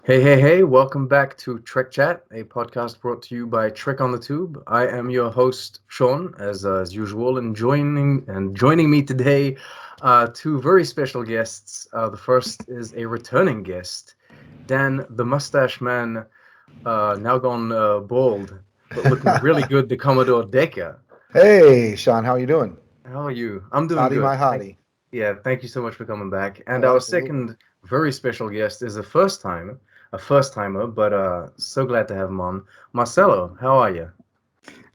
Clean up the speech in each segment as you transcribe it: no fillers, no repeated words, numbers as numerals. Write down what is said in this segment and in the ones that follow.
Hey, welcome back to Trek Chat, a podcast brought to you by Trek on the Tube. I am your host, Sean, as usual, and joining me today, two very special guests. The first is a returning guest, Dan, the mustache man, now gone bald, but looking really good, the Commodore Decker. Hey, Sean, how are you doing? How are you? I'm doing Hotty good. my hottie. Yeah, thank you so much for coming back. And Oh, our absolutely. second very special guest is a first timer, but so glad to have him on. Marcelo, how are you?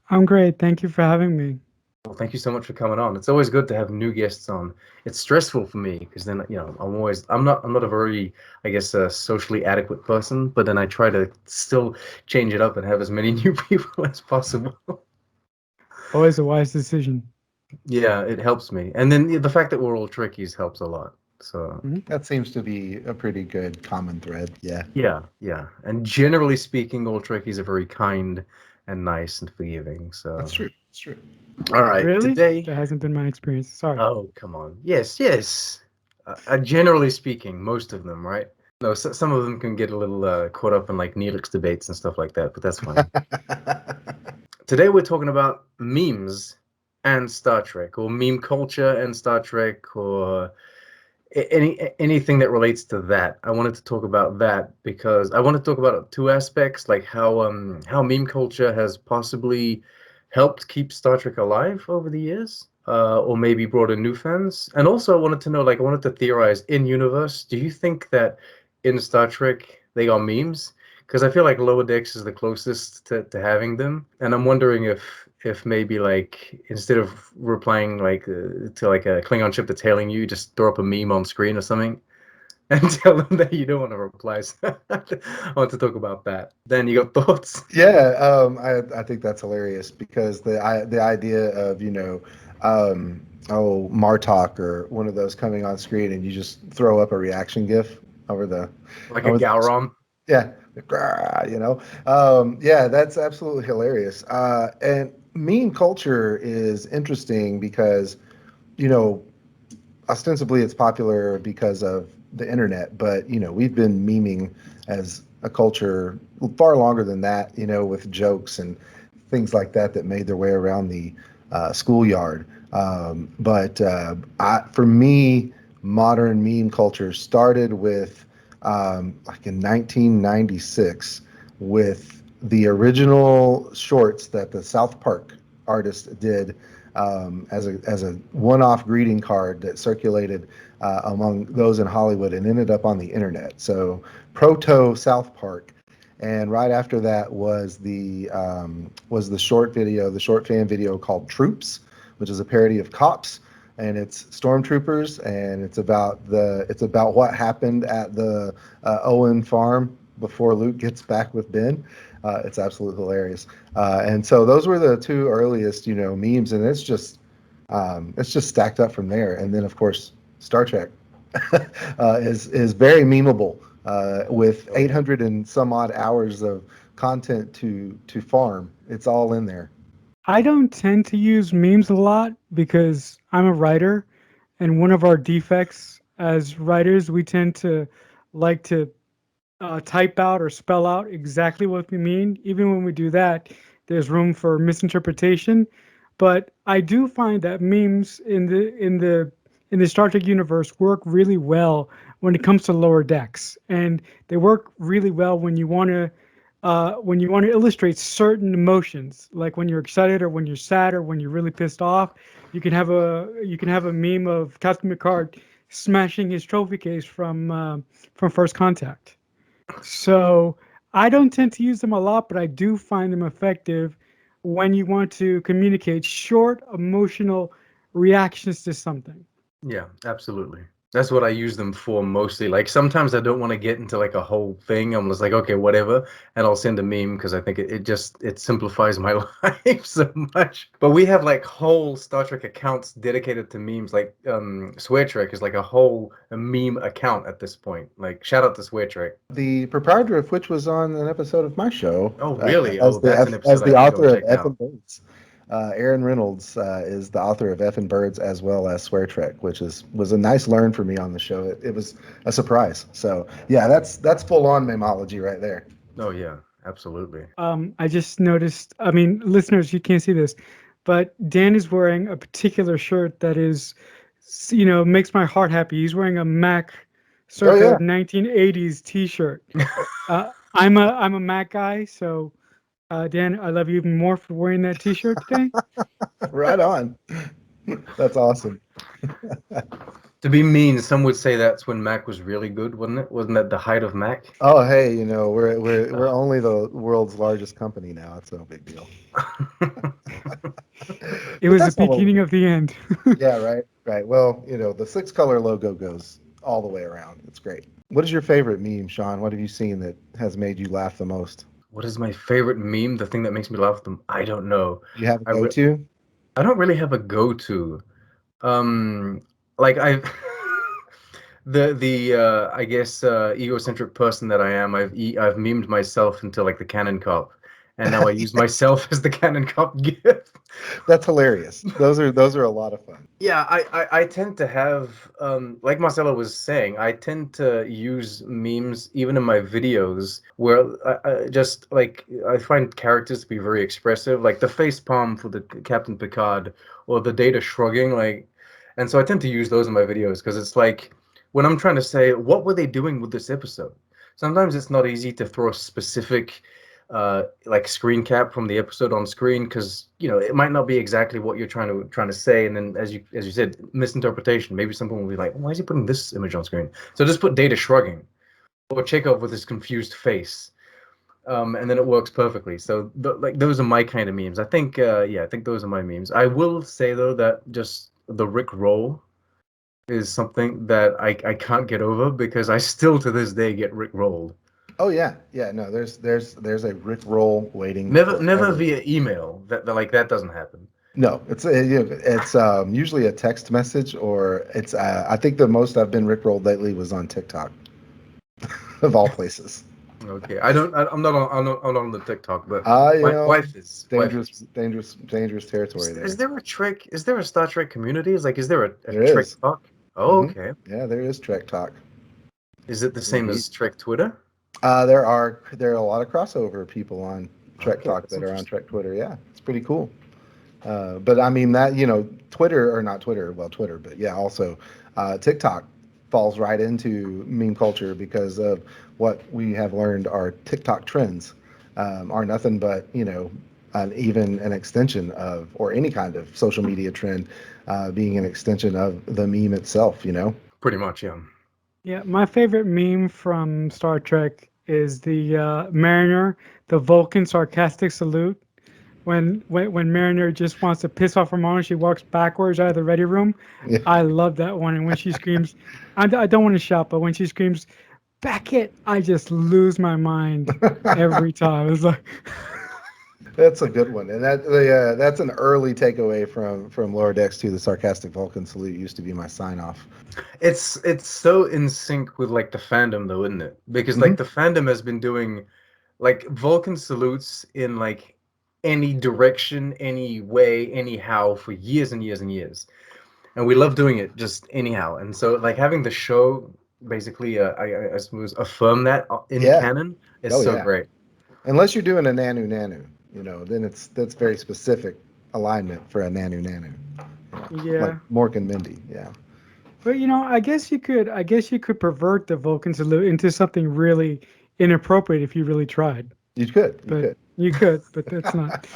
I'm great. Thank you for having me. Well, thank you so much for coming on. It's always good to have new guests on. It's stressful for me because then, I'm not a very, I guess, socially adequate person, but then I try to still change it up and have as many new people as possible. Always a wise decision. Yeah, it helps me. And then the fact that we're all Trekkies helps a lot. So Mhm. That seems to be a pretty good common thread. Yeah. yeah. And generally speaking, all Trekkies are very kind and nice and forgiving. That's So, true. It's true. all right, Really? today. That hasn't been my experience. Sorry. Oh, come on. Yes. Generally speaking, most of them, right? No, some of them can get a little caught up in like Neelix debates and stuff like that, but that's fine. Today we're talking about memes and Star Trek, or meme culture and Star Trek, or anything that relates to that. I wanted to talk about that because I want to talk about two aspects, like how meme culture has possibly helped keep Star Trek alive over the years, or maybe brought in new fans. And also I wanted to know, like I wanted to theorize in universe, do you think that in Star Trek they are memes? Because I feel like Lower Decks is the closest to having them, and I'm wondering if maybe like instead of replying like to like a Klingon ship that's hailing you, just throw up a meme on screen or something and tell them that you don't want to reply. So I want to talk about that. Then you got thoughts? Yeah, I think that's hilarious because the idea of Martok or one of those coming on screen and you just throw up a reaction GIF over the Like a over the Gowron? yeah, yeah, that's absolutely hilarious. And meme culture is interesting because you know ostensibly it's popular because of the internet, but we've been memeing as a culture far longer than that. With jokes and things like that that made their way around the schoolyard. For me, modern meme culture started with like in 1996 with the original shorts that the South Park artist did as a one-off greeting card that circulated among those in Hollywood and ended up on the internet. So proto South Park, and right after that was the short video, the short fan video called Troops, which is a parody of Cops, and it's stormtroopers, and it's about what happened at the Owen farm before Luke gets back with Ben. It's absolutely hilarious. And so those were the two earliest, memes, and it's just stacked up from there. And then of course Star Trek is very memeable with Oh, yeah. 800 and some odd hours of content to farm. It's all in there. I don't tend to use memes a lot because I'm a writer, and one of our defects as writers, we tend to like to type out or spell out exactly what we mean. Even when we do that, there's room for misinterpretation. But I do find that memes in the Star Trek universe work really well when it comes to lower decks, and they work really well when you want to illustrate certain emotions, like when you're excited or when you're sad or when you're really pissed off. You can have a meme of Captain Picard smashing his trophy case from First Contact. So I don't tend to use them a lot, but I do find them effective when you want to communicate short emotional reactions to something. Yeah, absolutely. That's what I use them for mostly. Like sometimes I don't want to get into like a whole thing. I'm just like, okay, whatever, and I'll send a meme because I think it simplifies my life so much. But we have like whole Star Trek accounts dedicated to memes. Like Swear Trek is like a meme account at this point. Like shout out to Swear Trek. The proprietor of which was on an episode of my show Oh, really? as Oh, the that's an as episode I the need to go author of check F and out. Birds. Aaron Reynolds is the author of Effin' Birds as well as Swear Trek, which was a nice learn for me on the show. It was a surprise. So yeah, that's full on memology right there. Oh yeah, absolutely. I just noticed. I mean, listeners, you can't see this, but Dan is wearing a particular shirt that is, makes my heart happy. He's wearing a Mac Oh circa yeah, 1980s T-shirt. I'm a Mac guy, so Dan, I love you even more for wearing that T-shirt today. right on. That's awesome. To be mean, some would say that's when Mac was really good, wasn't it? Wasn't that the height of Mac? Oh hey, we're only the world's largest company now. It's no big deal. It But was the that's not what beginning of the end. Yeah, right, right. Well, the six color logo goes all the way around. It's great. What is your favorite meme, Sean? What have you seen that has made you laugh the most? What is my favorite meme? The thing that makes me laugh them? I don't know. You have a I re go-to? I don't really have a go-to. Um, like I the I guess egocentric person that I am, I've memed myself into like the Canon Cop, and now I use myself as the Canon Cop gif. That's hilarious. Those are a lot of fun. Yeah, I tend to have like Marcelo was saying, I tend to use memes even in my videos where I just like I find characters to be very expressive, like the face palm for the Captain Picard or the Data shrugging, like, and so I tend to use those in my videos because it's like when I'm trying to say what were they doing with this episode. Sometimes it's not easy to throw a specific like screen cap from the episode on screen because it might not be exactly what you're trying to say, and then as you said, misinterpretation. Maybe someone will be like, why is he putting this image on screen? So just put Data shrugging or Chekhov with his confused face, and then it works perfectly. So like those are my kind of memes. I think yeah, I think those are my memes. I will say though that just the Rick roll is something that I can't get over because I still to this day get Rick rolled. Oh yeah, yeah. No, there's a Rick roll waiting Never forever. via email. That doesn't happen. No, it's usually a text message or it's I think the most I've been Rick rolled lately was on TikTok of all places. Okay, I don't. I'm not on the TikTok, but You my know, wife is. Wife dangerous, is. dangerous, dangerous territory Is there. there a Trek? Is there a Star Trek community? Is there a There Trek is. talk? Oh, Hmm. okay. Yeah, there is Trek talk. Is it the same Indeed. as Trek Twitter? There are a lot of crossover people on Trek Okay, Talk that's that are on interesting. Trek Twitter. Yeah, it's pretty cool. But I mean that Twitter or not Twitter, well Twitter, but yeah, also TikTok falls right into meme culture because of what we have learned are TikTok trends are nothing but even an extension of or any kind of social media trend being an extension of the meme itself. Pretty much, yeah. Yeah, my favorite meme from Star Trek is the Mariner, the Vulcan sarcastic salute. When Mariner just wants to piss off Ramona, she walks backwards out of the ready room. Yeah, I love that one. And when she screams, I don't want to shout, but when she screams, Beckett, I just lose my mind every time. It's like, that's a good one, and that's an early takeaway from Lower Decks to the sarcastic Vulcan salute used to be my sign off. It's so in sync with like the fandom though, isn't it? Because like Hmm. the fandom has been doing like Vulcan salutes in like any direction, any way, anyhow for years and years and years. And we love doing it just anyhow. And so like having the show basically I suppose affirm that in Yeah. canon is Oh so yeah. great. Unless you're doing a nanu nanu, then that's very specific alignment for a nanu nanu, like yeah. Mork and Mindy. Yeah, But I guess you could pervert the Vulcan salute into something really inappropriate if you really tried. you But could. you could, but that's not.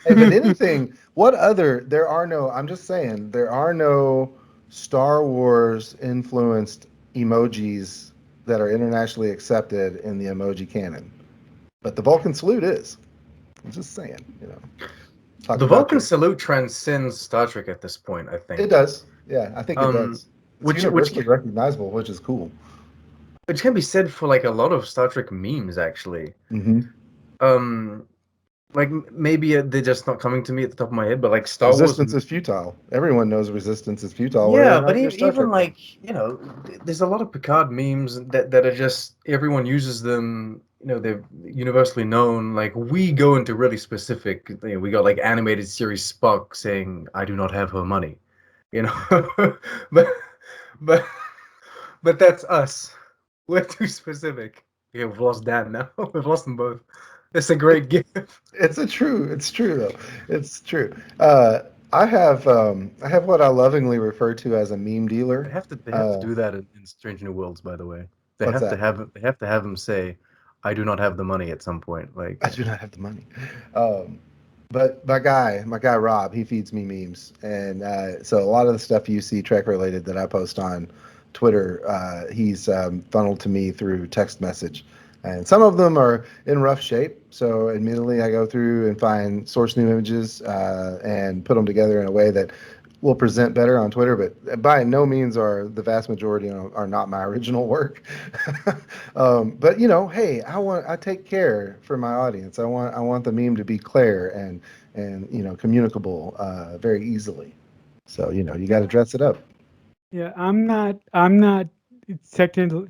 If in anything, what other? There are no. I'm just saying there are no Star Wars influenced emojis that are internationally accepted in the emoji canon, but the Vulcan salute is. I'm just saying. Talk The about Vulcan your. salute transcends Star Trek at this point, I It think. does. Yeah, I think it Um does. It's which universally recognizable, which is cool. which can be said for like a lot of Star Trek memes actually. Hmm. Um like maybe they're just not coming to me at the top of my head, but like Star Wars. Resistance is futile. Everyone knows resistance is futile, whether or Yeah, but not you're a Star even Trek fan. like, there's a lot of Picard memes that are just everyone uses them they're universally known. Like we go into really specific. We got like animated series Spock saying, "I do not have her money," you know. but but but that's us. We're too specific. Yeah, we've lost Dan now. We've lost them both. It's a great gift. It's true though. It's true. I have what I lovingly refer to as a meme dealer. They have to do that in Strange New Worlds, by the way. They What's have to that? have him say, "I do not have the money" at some point. Like, I do not have the money. Um, but my guy Rob, he feeds me memes, and so a lot of the stuff you see Trek related that I post on Twitter, he's funneled to me through text message, and some of them are in rough shape. So admittedly, I go through and find source new images and put them together in a way that will present better on Twitter, but by no means are the vast majority are not my original work. But hey, I take care for my audience. I want the meme to be clear and communicable very easily. So you got to dress it up. Yeah, I'm not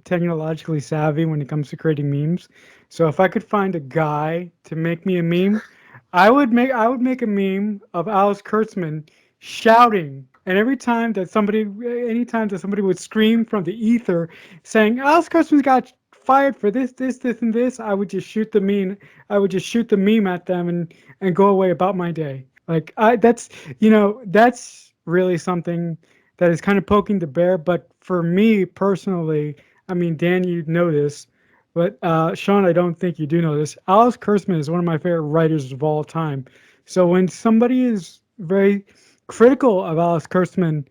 technologically savvy when it comes to creating memes. So if I could find a guy to make me a meme, I would make a meme of Alice Kurtzman shouting, and anytime that somebody would scream from the ether saying Alice Kurtzman got fired for this, and this, I would just shoot the meme at them and go away about my day. Like that's really something that is kind of poking the bear. But for me personally, I mean, Dan, you know this, but Sean, I don't think you do know this. Alice Kurtzman is one of my favorite writers of all time. So when somebody is very critical of Alice Kurtzman,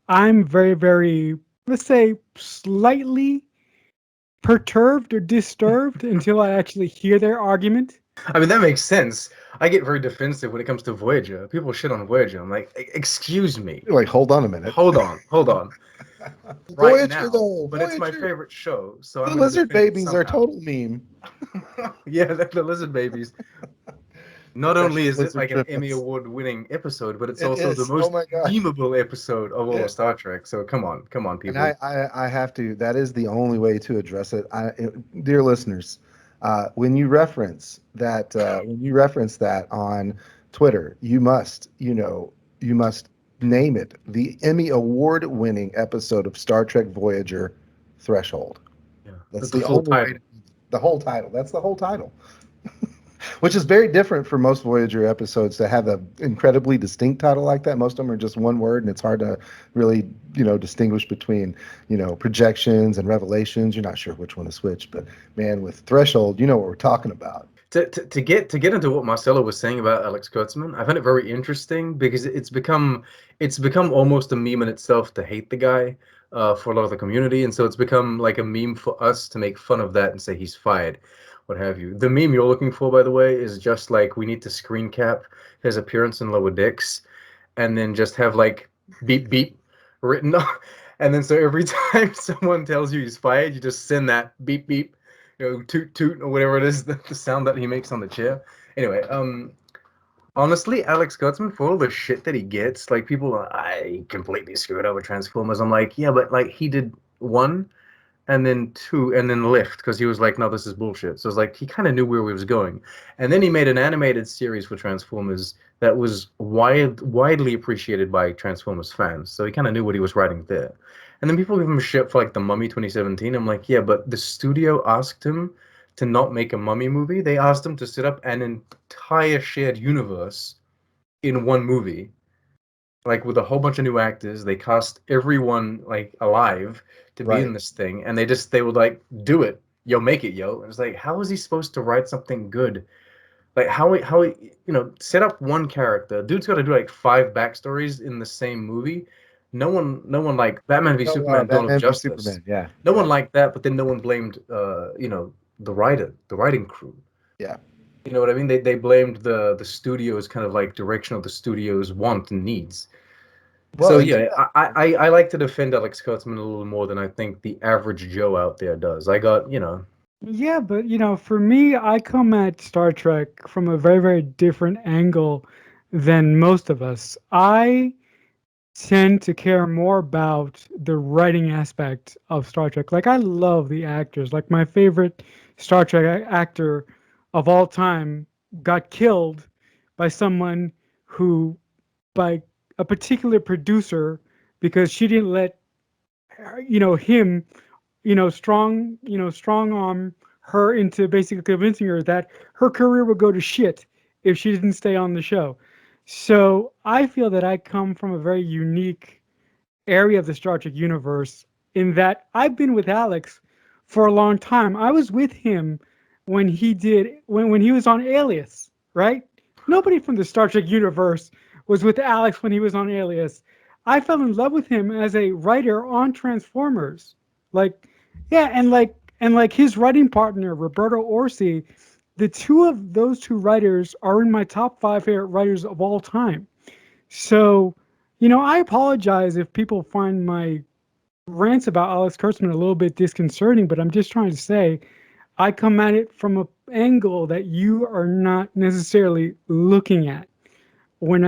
I'm very, very, let's say, slightly perturbed or disturbed until I actually hear their argument. I mean, that makes sense. I get very defensive when it comes to Voyager. People shit on Voyager. I'm like, Excuse me, You're like, hold on a minute. hold on, right Voyager now." though, But it's my Voyager. favorite show, so The I'm gonna lizard defend it babies are somehow. total meme. Yeah, the lizard babies. Not only Precious is it lizard like an Emmy triplets. Award winning episode, but it's It also the is. Oh most my god. memeable episode of all Yeah. of Star Trek. So come on, And people. I have to. That is the only way to address it. Dear listeners, when you reference that on Twitter, you must name it the Emmy award-winning episode of Star Trek Voyager, Threshold. Yeah, That's the the full only way title. to, the whole title. That's the whole title. Which is very different for most Voyager episodes to have an incredibly distinct title like that. Most of them are just one word, and it's hard to really, distinguish between, projections and revelations. You're not sure which one is which, but man, with Threshold, you know what we're talking about. To get into what Marcelo was saying about Alex Kurtzman, I find it very interesting because it's become almost a meme in itself to hate the guy for a lot of the community, and so it's become like a meme for us to make fun of that and say he's fired, what have you. The meme you're looking for, by the way, is just like we need to screen cap his appearance in Lower Decks, and then just have like beep beep written on, and then so every time someone tells you he's fired, you just send that beep beep, toot toot or whatever it is, the sound that he makes on the chair. Anyway, honestly, Alex Kurtzman, for all the shit that he gets, like people are, I completely screwed over Transformers. I'm like, yeah, but like he did one and then two and then left because he was like, no, this is bullshit. So it's like he kind of knew where we was going. And then he made an animated series for Transformers that was widely appreciated by Transformers fans. So he kind of knew what he was writing there. And then people give him shit for like The Mummy 2017. I'm like, yeah, but the studio asked him to not make a Mummy movie. They asked him to set up an entire shared universe in one movie, like with a whole bunch of new actors. They cast everyone like alive to be in Right. this thing, and they would like do it, yo, make it, yo. And it's like, how is he supposed to write something good? Like set up one character. Dude's got to do like five backstories in the same movie. No one like Batman v No, Superman, Dawn of Batman v Justice. Superman. Yeah. No Yeah. one liked that, but then no one blamed the writing crew. Yeah. You know what I mean? They blamed the studio's kind of like direction of the studio's want and needs. Well, So and yeah, I like to defend Alex Kurtzman a little more than I think the average Joe out there does. I got, Yeah, but for me, I come at Star Trek from a very, very different angle than most of us. I tend to care more about the writing aspect of Star Trek. Like I love the actors. Like my favorite Star Trek actor of all time got killed by someone who, by a particular producer, because she didn't let him, strong arm her into basically convincing her that her career would go to shit if she didn't stay on the show. So I feel that I come from a very unique area of the Star Trek universe in that I've been with Alex for a long time. I was with him when he was on Alias, right? Nobody from the Star Trek universe was with Alex when he was on Alias. I fell in love with him as a writer on Transformers. Like, yeah, and like his writing partner, Roberto Orsi, the two of those two writers are in my top 5 favorite writers of all time. So, I apologize if people find my rants about Alex Kurtzman a little bit disconcerting, but I'm just trying to say I come at it from an angle that you are not necessarily looking at when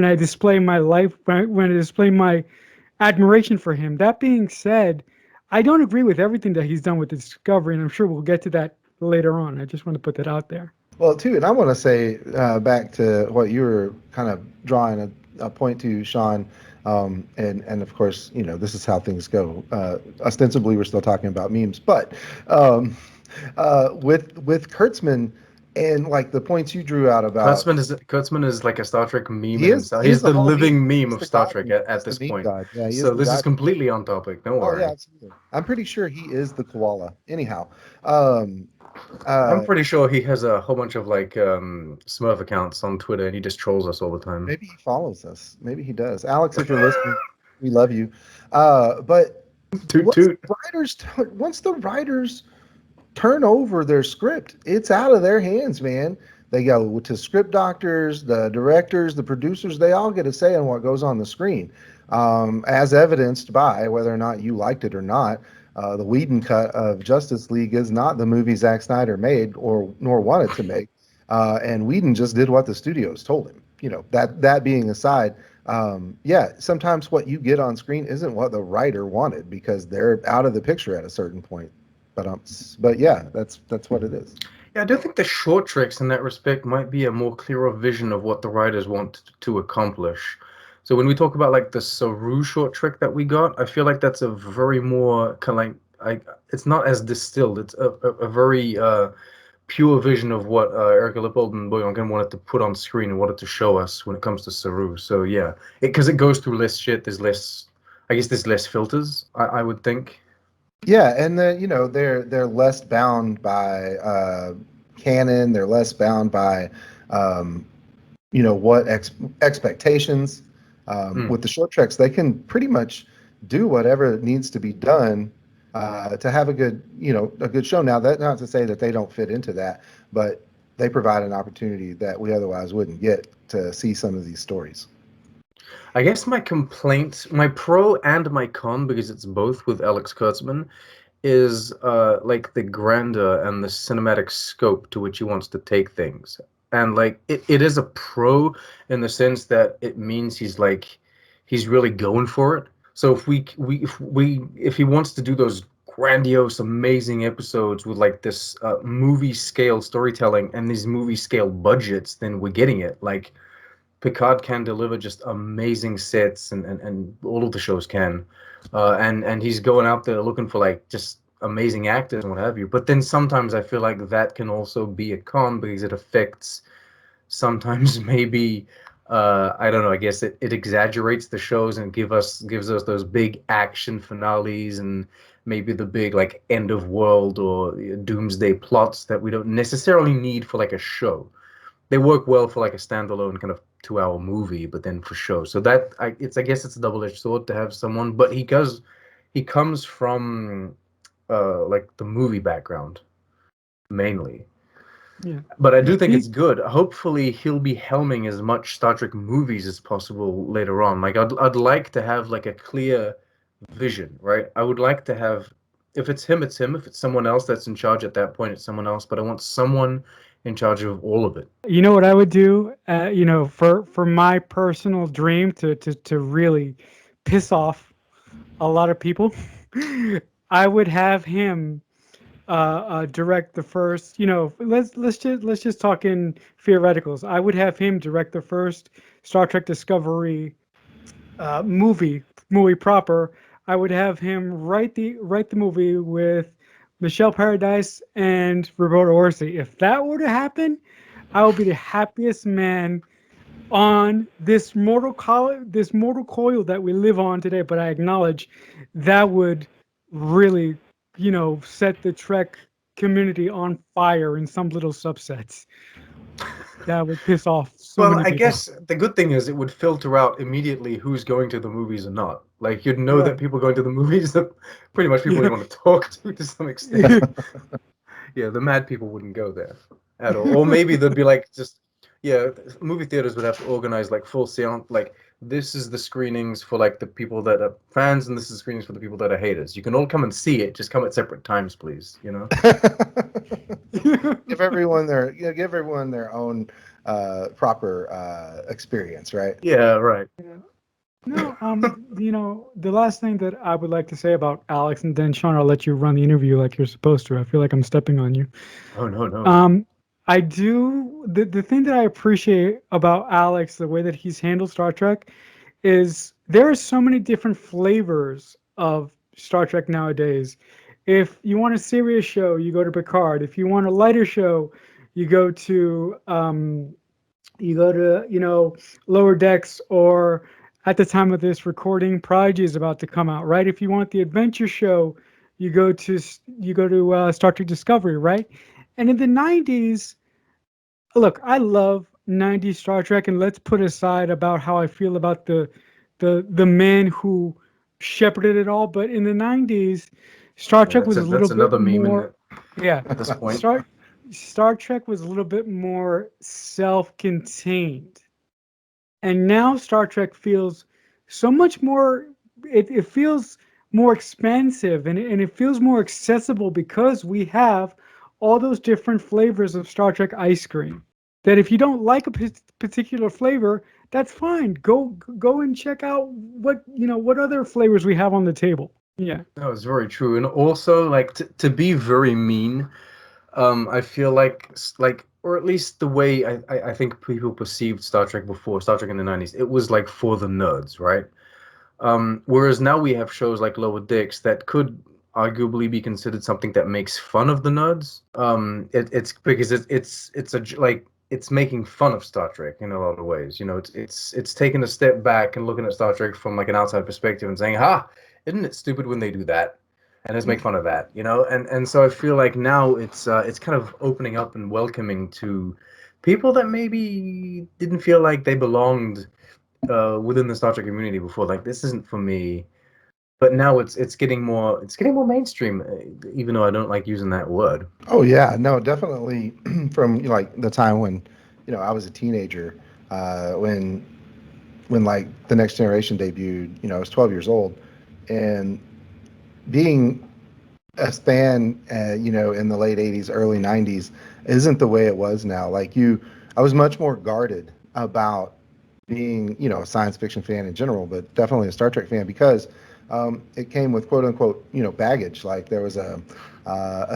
I display my life when I display my admiration for him. That being said, I don't agree with everything that he's done with the Discovery, and I'm sure we'll get to that later on. I just want to put that out there. Well, too, and I want to say back to what you were kind of drawing a point to, Sean, and of course, this is how things go. Ostensibly, we're still talking about memes, but with Kurtzman and like the points you drew out about, Kurtzman is like a Star Trek meme he in is himself. he is He's the the whole meme. living meme He's of the Star god Trek meme. at He's this the meme point. god. Yeah, he is So the this is god. completely on topic. Don't Oh yeah, worry. absolutely. I'm pretty sure he is the koala. Anyhow, I'm uh, pretty sure he has a whole bunch of like Smurf accounts on Twitter, and he just trolls us all the time. maybe he follows us. Maybe he does. Alex, if you're listening, we love you. But Toot toot. once the writers turn over their script, it's out of their hands, man. They go to script doctors, the directors, the producers. They all get a say on what goes on the screen, as evidenced by whether or not you liked it or not. The Whedon cut of Justice League is not the movie Zack Snyder made or nor wanted to make, and Whedon just did what the studios told him. That being aside, yeah, sometimes what you get on screen isn't what the writer wanted because they're out of the picture at a certain point. But yeah, that's what it is. Yeah, I do think the short tricks in that respect might be a more clearer vision of what the writers want to accomplish. So when we talk about like the Saru short trick that we got, I feel like that's a very more kind of like it's not as distilled. It's a very pure vision of what Erica Lippold and Boyongan wanted to put on screen and wanted to show us when it comes to Saru. So yeah, because it goes through less shit. There's less, I guess, there's less filters. I would think. Yeah, and they're less bound by canon. They're less bound by um, what expectations. Mm. With the short treks, they can pretty much do whatever needs to be done to have a good show. Now, that not to say that they don't fit into that, but they provide an opportunity that we otherwise wouldn't get to see some of these stories. I guess my complaint, my pro and my con, because it's both with Alex Kurtzman, is like the grandeur and the cinematic scope to which he wants to take things. And like it is a pro in the sense that it means he's really going for it. So if he wants to do those grandiose, amazing episodes with like this movie scale storytelling and these movie scale budgets, then we're getting it. Like Picard can deliver just amazing sets, and all of the shows can, and he's going out there looking for like just amazing actors and what have you. But then sometimes I feel like that can also be a con because it affects sometimes maybe I don't know. I guess it exaggerates the shows and gives us those big action finales and maybe the big like end of world or doomsday plots that we don't necessarily need for like a show. They work well for like a standalone kind of 2 hour movie, but then for show. So I guess it's a double-edged sword to have someone, but he comes from like the movie background mainly. Yeah. But I do think Speak. it's good. Hopefully he'll be helming as much Star Trek movies as possible later on. Like I'd like to have like a clear vision, right? I would like to have, if it's him, it's him. If it's someone else that's in charge at that point, it's someone else. But I want someone in charge of all of it. You know what I would do? For my personal dream to really piss off a lot of people, I would have him direct the first. Let's just talk in theoreticals. I would have him direct the first Star Trek Discovery movie proper. I would have him write the movie with Michelle Paradise and Roberto Orsi. If that were to happen, I would be the happiest man on this mortal coil that we live on today. But I acknowledge that would really, set the Trek community on fire in some little subsets. That would piss off so Well, many I people. guess the good thing is it would filter out immediately who's going to the movies or not. Like you'd know that Right. people going to the movies are pretty much people Yeah. you want to talk to some extent. Yeah, the mad people wouldn't go there at all. Or maybe they'd be like just movie theaters would have to organize like full seance, like this is the screenings for like the people that are fans and this is the screenings for the people that are haters. You can all come and see it, just come at separate times, please, you know? Give everyone their own proper experience, right? Yeah, right. No, the last thing that I would like to say about Alex, and then Sean, I'll let you run the interview like you're supposed to. I feel like I'm stepping on you. Oh no. I do the thing that I appreciate about Alex, the way that he's handled Star Trek, is there are so many different flavors of Star Trek nowadays. If you want a serious show, you go to Picard. If you want a lighter show, you go to Lower Decks, or at the time of this recording, Prodigy is about to come out, right? If you want the adventure show, you go to Star Trek Discovery, right? And in the 90s, look, I love 90s Star Trek, and let's put aside about how I feel about the man who shepherded it all, but in the 90s, Star Trek was a little That's bit another meme more, yeah. at this point. Star Trek was a little bit more self-contained. And now Star Trek feels so much more, it feels more expansive, and it feels more accessible because we have all those different flavors of Star Trek ice cream. That if you don't like a particular flavor, that's fine. Go and check out what other flavors we have on the table. Yeah. That was very true. And also, like, to be very mean, I feel like, or at least the way I think people perceived Star Trek before, Star Trek in the 90s, it was like for the nerds, right? Whereas now we have shows like Lower Decks that could arguably be considered something that makes fun of the nerds. It's because it's making fun of Star Trek in a lot of ways. You know, it's taking a step back and looking at Star Trek from like an outside perspective and saying, "Ha, isn't it stupid when they do that?" And let's make fun of that, you know. And so I feel like now it's kind of opening up and welcoming to people that maybe didn't feel like they belonged within the Star Trek community before. Like this isn't for me. But now it's getting more mainstream, even though I don't like using that word. Oh yeah, no, definitely. From like the time when, I was a teenager, when like the Next Generation debuted, I was 12 years old, and being a fan, in the late 80s, early 90s, isn't the way it was now. I was much more guarded about being, a science fiction fan in general, but definitely a Star Trek fan because it came with quote unquote, baggage. Like there was a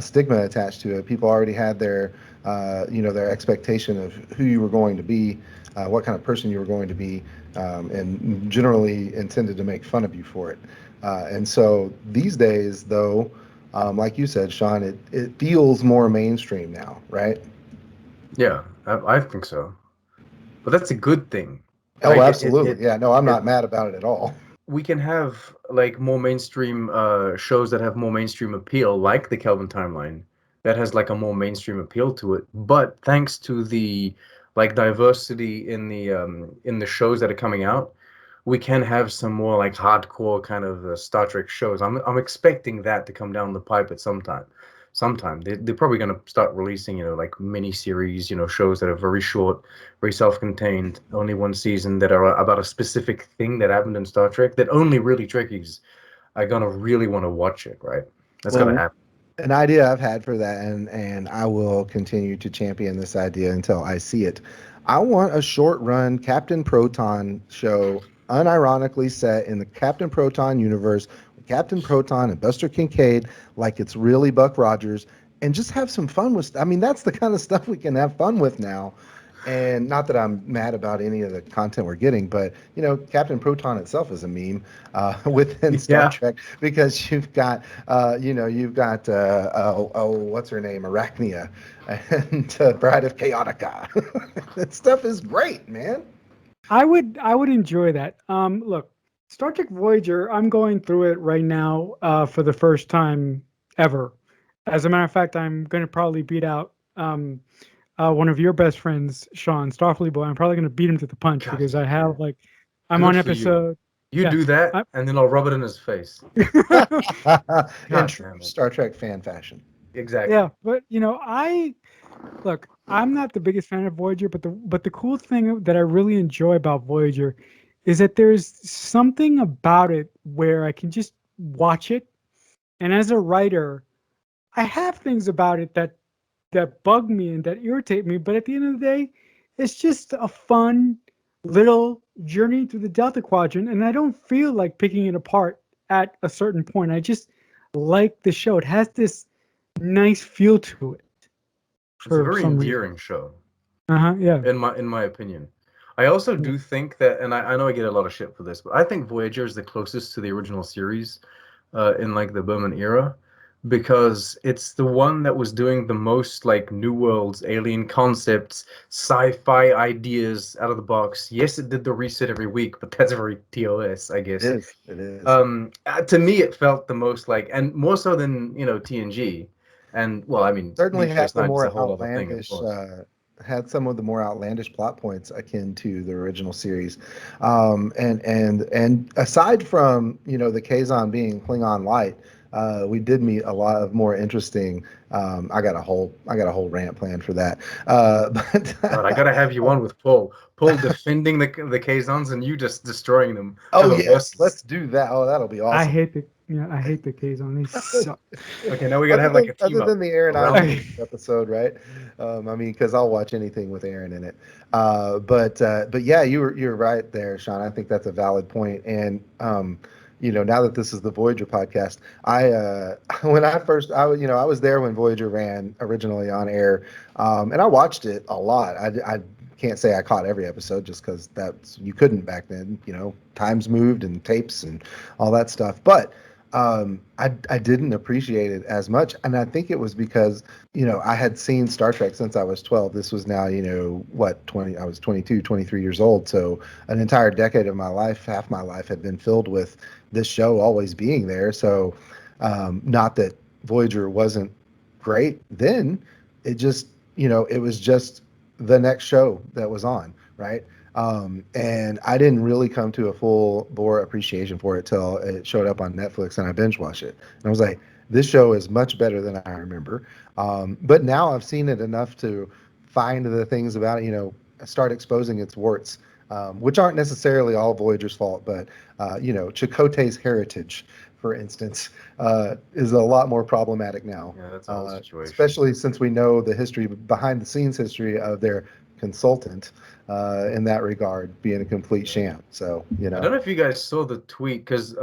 stigma attached to it. People already had their, their expectation of who you were going to be, what kind of person you were going to be, and generally intended to make fun of you for it. And so these days, though, like you said, Sean, it feels more mainstream now, right? Yeah, I think so. But that's a good thing. Oh, Like absolutely. Yeah, no, I'm it not mad about it at all. we can have like more mainstream shows that have more mainstream appeal, like the Kelvin Timeline, that has like a more mainstream appeal to it. But thanks to the like diversity in the shows that are coming out, we can have some more like hardcore kind of Star Trek shows. I'm expecting that to come down the pipe at some time. Sometime they're probably going to start releasing, like mini series, shows that are very short, very self-contained, only one season, that are about a specific thing that happened in Star Trek that only really Trekkies are gonna really want to watch it, right? That's gotta Well, happen. an idea I've had for that, and I will continue to champion this idea until I see it. I want a short run Captain Proton show, unironically set in the Captain Proton universe, with Captain Proton and Buster Kincaid, like it's really Buck Rogers, and just have some fun with. I mean, that's the kind of stuff we can have fun with now. And not that I'm mad about any of the content we're getting, but Captain Proton itself is a meme within Star Yeah, Trek, because you've got what's her name, Arachnia, and Bride of Chaotica. That stuff is great, man. I would enjoy that. Look, Star Trek Voyager. I'm going through it right now for the first time ever. As a matter of fact, I'm going to probably beat out one of your best friends, Sean Starfleet Boy. I'm probably going to beat him to the punch God, because I have like I'm good on for you. episode. You Yeah. do that, I, and then I'll rub it in his face. In God true damn it. Star Trek fan fashion. Exactly. yeah, but I look. I'm not the biggest fan of Voyager, but the cool thing that I really enjoy about Voyager is that there's something about it where I can just watch it, and as a writer, I have things about it that bug me and that irritate me, but at the end of the day, it's just a fun little journey through the Delta Quadrant, and I don't feel like picking it apart at a certain point. I just like the show. It has this nice feel to it It's a for very some reason. endearing show, Yeah. in my opinion. I also Yeah. do think that, and I know I get a lot of shit for this, but I think Voyager is the closest to the original series in like the Berman era, because it's the one that was doing the most like new worlds, alien concepts, sci-fi ideas out of the box. Yes, it did the reset every week, but that's very TOS, I It guess. is. It is. To me, it felt the most like, and more so than TNG. And well, I mean, Certainly Deep had Space the Nine is a more whole other thing, of outlandish, course. had some of the more outlandish plot points akin to the original series. And aside from the Kazon being Klingon light, we did meet a lot of more interesting. I got a whole rant planned for that. God, I gotta have you on with Paul. Paul defending the Kazons and you just destroying them. Have Oh a yes, let's versus. do that. Oh, that'll be I awesome. hate the I hate the K's on these suck. Okay, now we gotta other have like than a team other up than the Aaron around Eileen me. episode, right? I mean, because I'll watch anything with Aaron in it. But yeah, you're right there, Sean. I think that's a valid point. And now that this is the Voyager podcast, I when I first I was there when Voyager ran originally on air, and I watched it a lot. I can't say I caught every episode just because that's you couldn't back then. Times moved and tapes and all that stuff, but. I didn't appreciate it as much, and I think it was because I had seen Star Trek since I was 12. This was now what, 20. I was 22, 23 years old, so an entire decade of my life, half my life, had been filled with this show always being there. So, not that Voyager wasn't great then, it just it was just the next show that was on, right? And I didn't really come to a full bore appreciation for it till it showed up on Netflix and I binge watched it. And I was like, this show is much better than I remember. But now I've seen it enough to find the things about it, start exposing its warts, which aren't necessarily all Voyager's fault, but, Chakotay's heritage, for instance, is a lot more problematic now, Yeah, that's a whole situation. especially since we know the history, behind the scenes history of their consultant in that regard, being a complete Yeah. sham. So, I don't know if you guys saw the tweet, because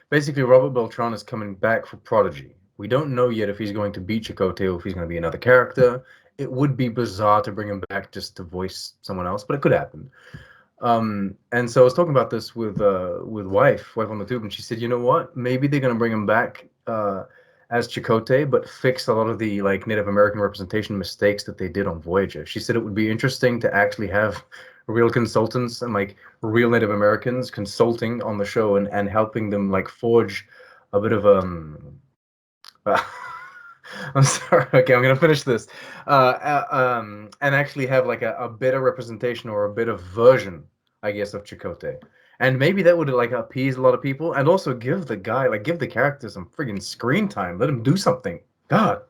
basically Robert Beltran is coming back for Prodigy. We don't know yet if he's going to beat Chakotay or if he's going to be another character. It would be bizarre to bring him back just to voice someone else, but it could happen. And so I was talking about this with wife on the tube, and she said, you know what? Maybe they're gonna bring him back as Chakotay, but fix a lot of the like Native American representation mistakes that they did on Voyager. She said it would be interesting to actually have real consultants and like real Native Americans consulting on the show and helping them like forge a bit of I'm sorry. Okay, I'm gonna finish this. And actually have like a better representation or a better version, I guess, of Chakotay. And maybe that would like appease a lot of people, and also give the guy, like, give the character some friggin' screen time. Let him do something. God.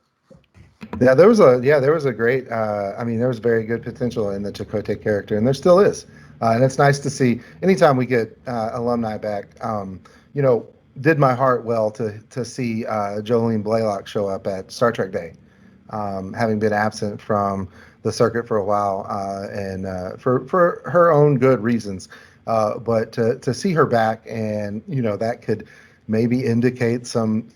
yeah, there was a great. I mean, there was very good potential in the Chakotay character, and there still is. And it's nice to see anytime we get alumni back. You know, did my heart well to see Jolene Blaylock show up at Star Trek Day, having been absent from the circuit for a while, and for her own good reasons. But to see her back, and that could maybe indicate some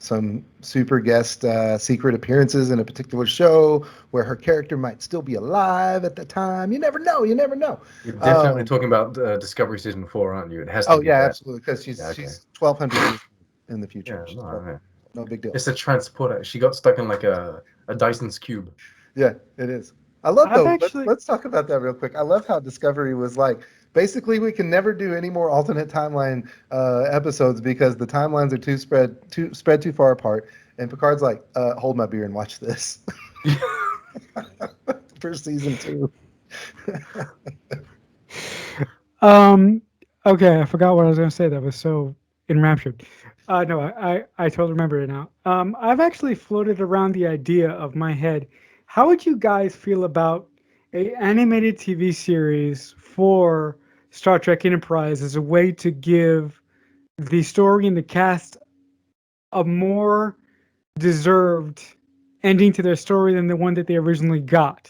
super guest secret appearances in a particular show where her character might still be alive at the time. You never know. You never know. You're definitely talking about Discovery season 4, aren't you? It has to Oh be yeah, that. absolutely, because Yeah, okay. she's 1,200 years in the future. Yeah, So, no big deal. it's a transporter. She got stuck in like a Dyson's cube. Yeah, it is. I love I've though. actually Let's talk about that real quick. I love how Discovery was like, basically, we can never do any more alternate timeline episodes because the timelines are spread too far apart. And Picard's like, hold my beer and watch this for season 2. Okay, I forgot what I was going to say. That was so enraptured. No, I totally remember it now. I've actually floated around the idea of my head. How would you guys feel about a animated TV series for Star Trek Enterprise as a way to give the story and the cast a more deserved ending to their story than the one that they originally got?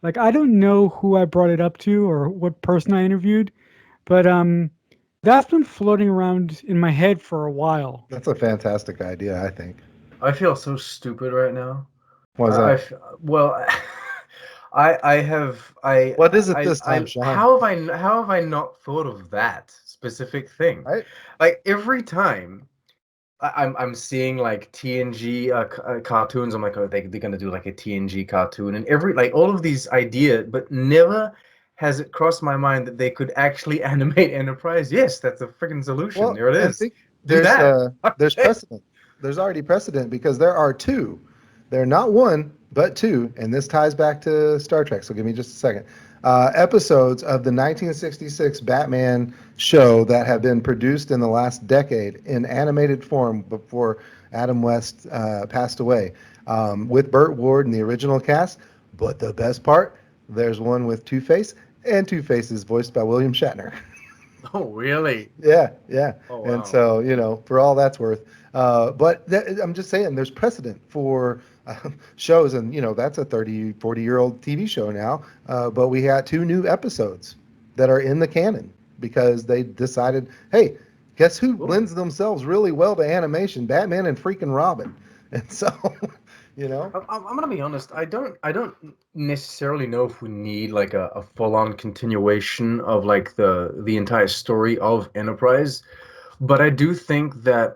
Like, I don't know who I brought it up to or what person I interviewed, but that's been floating around in my head for a while. That's a fantastic idea, I think. I feel so stupid right now. What is that? Well, I have What is it this time, Sean? how have I not thought of that specific thing? Right? Like every time I'm seeing like TNG cartoons, I'm like, oh, they're gonna do like a TNG cartoon, and all of these ideas, but never has it crossed my mind that they could actually animate Enterprise. Yes, that's a freaking solution. Well, There it I is. think Do that. there's precedent. There's already precedent because there are 2. They're not 1, but 2, and this ties back to Star Trek. So give me just a second. Episodes of the 1966 Batman show that have been produced in the last decade in animated form before Adam West passed away, with Burt Ward and the original cast. But the best part, there's one with Two-Face, and Two-Face is voiced by William Shatner. Oh, really? Yeah, yeah. Oh, wow. And so, for all that's worth. But I'm just saying there's precedent for shows, and, that's a 30, 40-year-old TV show now. But we had 2 new episodes that are in the canon because they decided, hey, guess who lends themselves really well to animation? Batman and freaking Robin. And so, I'm gonna be honest. I don't necessarily know if we need like a full-on continuation of like the entire story of Enterprise, but I do think that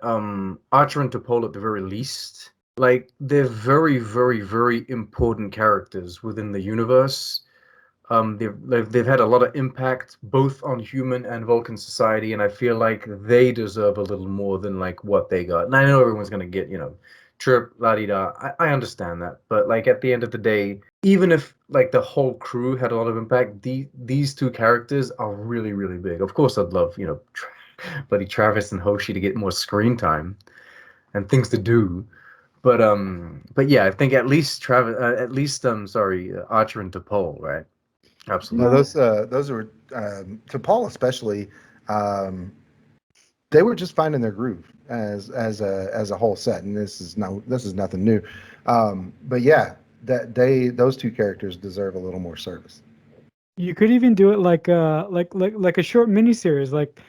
Archer and T'Pol at the very least, like they're very, very, very important characters within the universe. They've had a lot of impact both on human and Vulcan society, and I feel like they deserve a little more than like what they got. And I know everyone's gonna get chirp la di da. I understand that, but like at the end of the day, even if like the whole crew had a lot of impact, these 2 characters are really, really big. Of course, I'd love buddy Travis and Hoshi to get more screen time and things to do. But yeah, I think at least Archer and T'Pol, right? Absolutely. No, those are to Paul especially. They were just finding their groove as a whole set, and this is nothing new. But yeah, those 2 characters deserve a little more service. You could even do it like a short miniseries, like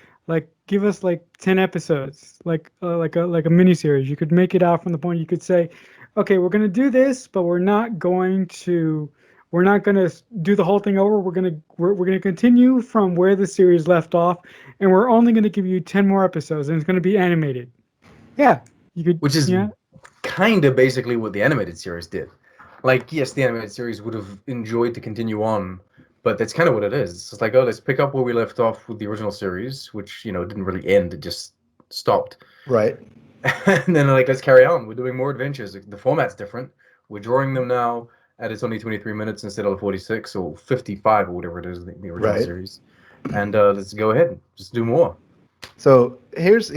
give us like 10 episodes, like a miniseries. You could make it out from the point you could say, okay, we're gonna do this, but we're not gonna do the whole thing over. We're gonna continue from where the series left off, and we're only gonna give you 10 more episodes, and it's gonna be animated. Yeah, you could. Which is yeah. kind of basically what the animated series did. Like, yes, the animated series would have enjoyed to continue on, but that's kind of what it is. It's just like, oh, let's pick up where we left off with the original series, which didn't really end; it just stopped. Right. And then like, let's carry on. We're doing more adventures. The format's different. We're drawing them now, and it's only 23 minutes instead of 46 or 55 or whatever it is the original series. And let's go ahead, just do more. So here's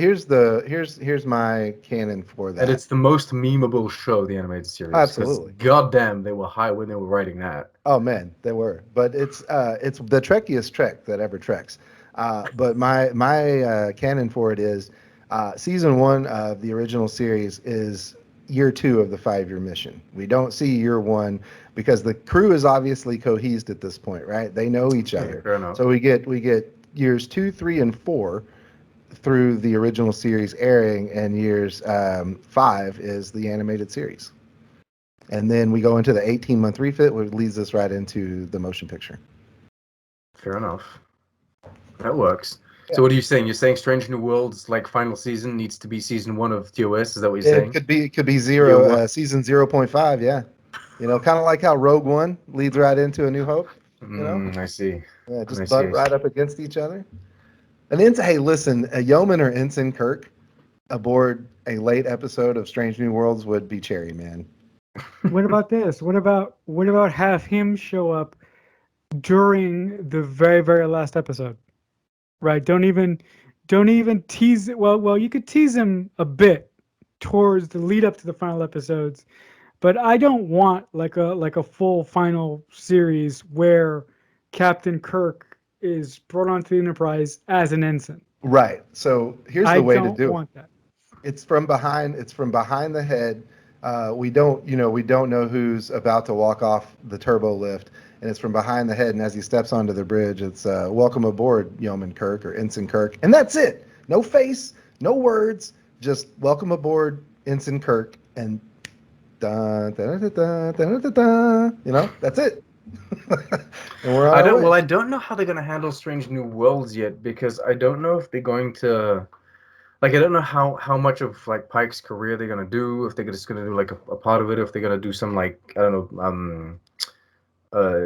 my canon for that. And it's the most memeable show, the animated series. Absolutely. Goddamn, they were high when they were writing that. Oh man, they were. But it's the trekkiest trek that ever treks. But my canon for it is Season 1 of the original series is year 2 of the 5-year mission. We don't see year 1 because the crew is obviously cohesed at this point, right? They know each other. Fair enough. So we get years 2, 3, and 4 through the original series airing, and years 5 is the animated series. And then we go into the 18-month refit, which leads us right into the motion picture. Fair enough. That works. Yeah. So what are you saying? You're saying Strange New Worlds like final season needs to be season 1 of TOS? Is that what you're saying? It could be season 0.5, yeah. Kind of like how Rogue One leads right into A New Hope. I see. Yeah, just butt right up against each other. And hey, listen, a yeoman or Ensign Kirk aboard a late episode of Strange New Worlds would be cherry, man. What about this? What about have him show up during the very, very last episode? Right. Don't even tease it. Well, you could tease him a bit towards the lead up to the final episodes, but I don't want like a full final series where Captain Kirk is brought onto the Enterprise as an ensign. Right. So here's the way to do it. I don't want that. It's from behind the head. We don't know who's about to walk off the turbo lift, and it's from behind the head. And as he steps onto the bridge, it's "Welcome aboard, Yeoman Kirk" or Ensign Kirk, and that's it. No face, no words, just "Welcome aboard, Ensign Kirk," and da da da da da da da. That's it. And we're on our way. Well, I don't know how they're gonna handle Strange New Worlds yet, because I don't know if they're going to. Like, I don't know how much of like Pike's career they're gonna do. If they're just gonna do like a part of it, if they're gonna do some like I don't know,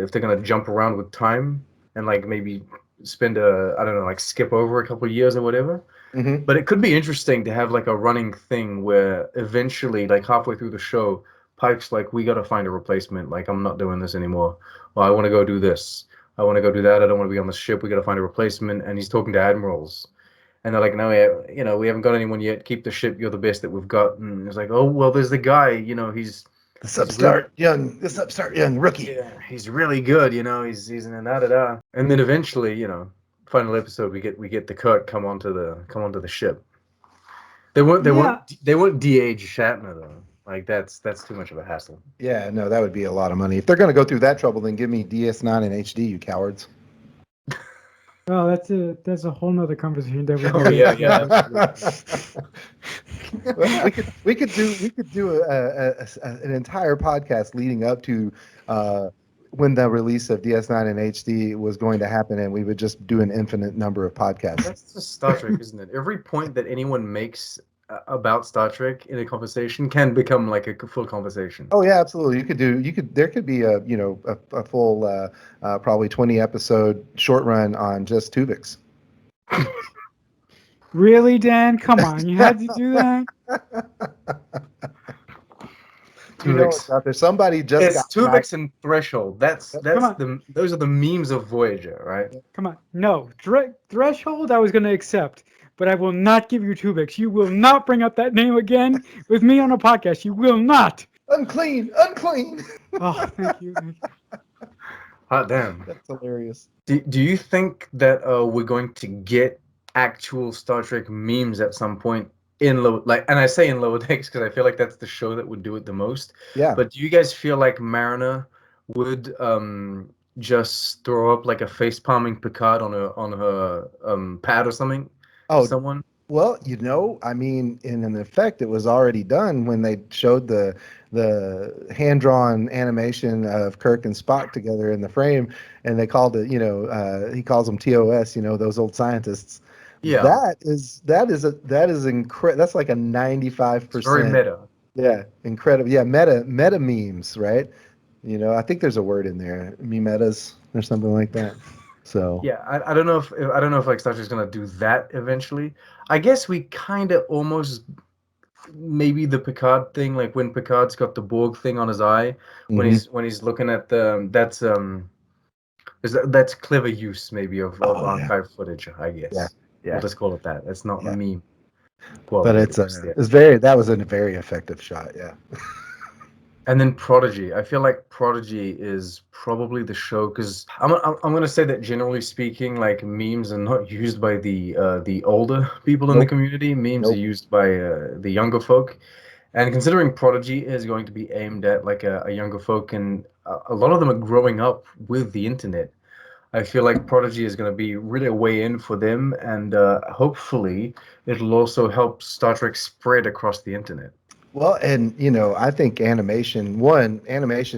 if they're gonna jump around with time and like maybe spend I don't know, like skip over a couple of years or whatever. Mm-hmm. But it could be interesting to have like a running thing where eventually, like halfway through the show, Pike's like, we gotta find a replacement. Like, I'm not doing this anymore. Well, I want to go do this. I want to go do that. I don't want to be on the ship. We gotta find a replacement. And he's talking to admirals. And they're like, no, we haven't got anyone yet. Keep the ship. You're the best that we've got. And it's like, oh, well, there's the guy. He's this upstart young rookie. Yeah, he's really good. He's in da. And then eventually, final episode, we get the Kirk come onto the ship. They won't de-age Shatner though. Like that's too much of a hassle. Yeah, no, that would be a lot of money. If they're going to go through that trouble, then give me DS9 in HD, you cowards. Oh, that's a whole nother conversation that we Oh yeah. we could do an entire podcast leading up to when the release of DS9 and HD was going to happen, and we would just do an infinite number of podcasts. That's just Star Trek, isn't it? Every point that anyone makes about Star Trek in a conversation can become like a full conversation. Oh yeah, absolutely. There could be a full probably 20 episode short run on just Tuvix. Really, Dan? Come on, you had to do that. Somebody just it's Tuvix and Threshold. Those are the memes of Voyager, right? Come on, no Threshold. I was going to accept, but I will not give you Tuvix. You will not bring up that name again with me on a podcast. You will not. Unclean. Oh, thank you. Hot damn. That's hilarious. Do you think that we're going to get actual Star Trek memes at some point in and I say in Lower Decks because I feel like that's the show that would do it the most. Yeah. But do you guys feel like Mariner would just throw up like a face palming Picard on her pad or something? Oh, someone. Well, I mean, in an effect, it was already done when they showed the hand-drawn animation of Kirk and Spock together in the frame, and they called it, he calls them TOS, those old scientists. Yeah, that is incredible. That's like a 95%. Very meta. Yeah, incredible. Yeah, meta memes, right? I think there's a word in there, memetas or something like that. So yeah, I don't know if like Star Trek's gonna do that eventually. I guess we kind of almost maybe the Picard thing, like when Picard's got the Borg thing on his eye when he's looking at that's clever use maybe of archive footage, I guess. Yeah. We'll just call it that. It's not a meme. Well, but that was a very effective shot. Yeah. And then Prodigy. I feel like Prodigy is probably the show because I'm gonna say that generally speaking, like memes are not used by the older people in the Nope. community. Memes are Nope. used by the younger folk. And considering Prodigy is going to be aimed at like a younger folk, and a lot of them are growing up with the internet, I feel like Prodigy is going to be really a way in for them, and hopefully it'll also help Star Trek spread across the internet. Well, and I think animation